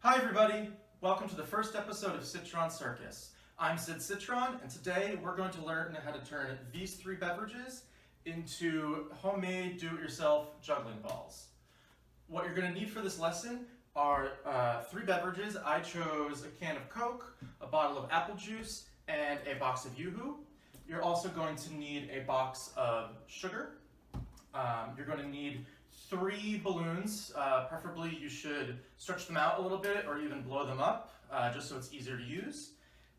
Hi everybody! Welcome to the first episode of Citron Circus. I'm Citron, and today we're going to learn how to turn these three beverages into homemade do-it-yourself juggling balls. What you're going to need for this lesson are three beverages. I chose a can of Coke, a bottle of apple juice, and a box of Yoo-hoo. You're also going to need a box of sugar. You're going to need 3 balloons. Preferably you should stretch them out a little bit or even blow them up just so it's easier to use.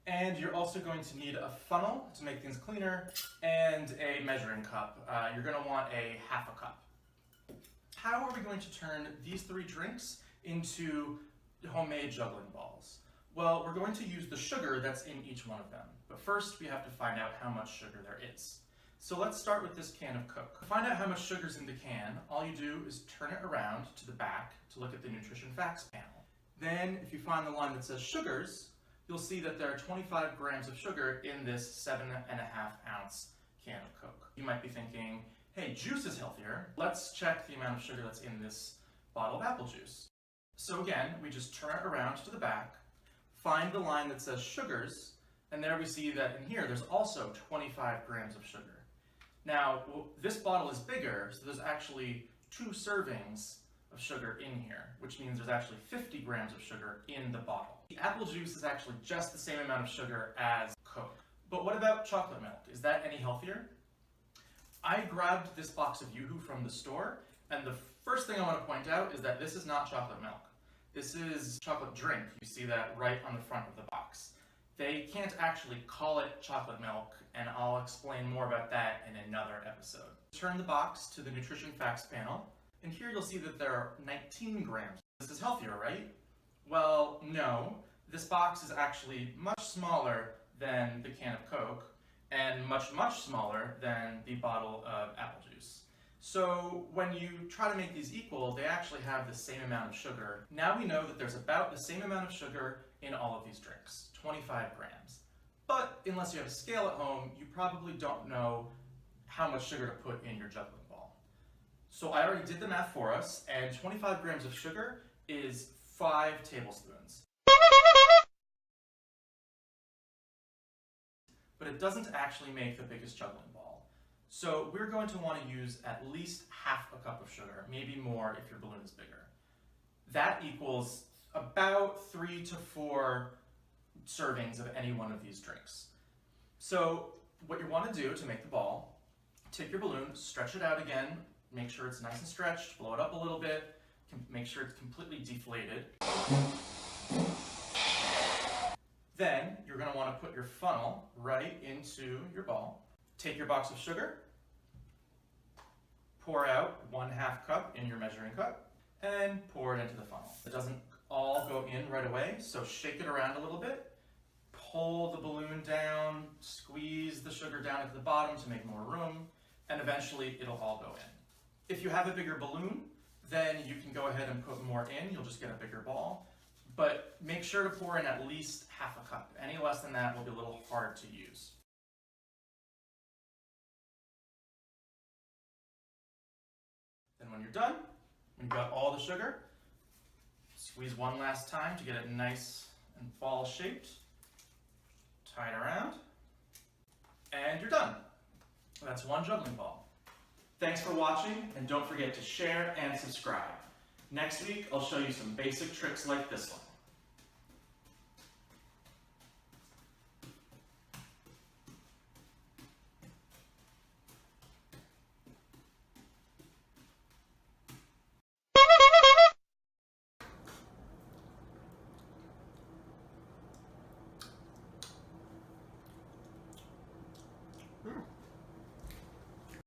And you're also going to need a funnel to make things cleaner and a measuring cup. You're going to want a half a cup. How are we going to turn these 3 drinks into homemade juggling balls? Well, we're going to use the sugar that's in each one of them. But first we have to find out how much sugar there is. So let's start with this can of Coke. To find out how much sugar's in the can, all you do is turn it around to the back to look at the nutrition facts panel. Then, if you find the line that says sugars, you'll see that there are 25 grams of sugar in this 7.5 ounce can of Coke. You might be thinking, hey, juice is healthier. Let's check the amount of sugar that's in this bottle of apple juice. So again, we just turn it around to the back, find the line that says sugars, and there we see that in here there's also 25 grams of sugar. Now, this bottle is bigger, so there's actually 2 servings of sugar in here, which means there's actually 50 grams of sugar in the bottle. The apple juice is actually just the same amount of sugar as Coke. But what about chocolate milk? Is that any healthier? I grabbed this box of Yoo-hoo from the store, and the first thing I want to point out is that this is not chocolate milk. This is chocolate drink. You see that right on the front of the box. They can't actually call it chocolate milk, and I'll explain more about that in another episode. Turn the box to the nutrition facts panel, and here you'll see that there are 19 grams. This is healthier, right? Well, no. This box is actually much smaller than the can of Coke, and much, much smaller than the bottle of apple juice. So when you try to make these equal, they actually have the same amount of sugar. Now we know that there's about the same amount of sugar in all of these drinks, 25 grams. But unless you have a scale at home, you probably don't know how much sugar to put in your juggling ball. So I already did the math for us, and 25 grams of sugar is 5 tablespoons. But it doesn't actually make the biggest juggling ball. So we're going to want to use at least half a cup of sugar, maybe more if your balloon is bigger. That equals about 3 to 4 servings of any one of these drinks. So what you want to do to make the ball, take your balloon, stretch it out again, make sure it's nice and stretched, blow it up a little bit, make sure it's completely deflated. Then you're going to want to put your funnel right into your ball. Take your box of sugar, pour out 1/2 cup in your measuring cup, and pour it into the funnel. It doesn't all go in right away, so shake it around a little bit, pull the balloon down, squeeze the sugar down at the bottom to make more room, and eventually it'll all go in. If you have a bigger balloon, then you can go ahead and put more in, you'll just get a bigger ball. But make sure to pour in at least half a cup. Any less than that will be a little hard to use. Then when you're done, when you've got all the sugar, squeeze one last time to get it nice and ball shaped. Tie it around, and you're done. That's one juggling ball. Thanks for watching, and don't forget to share and subscribe. Next week, I'll show you some basic tricks like this one.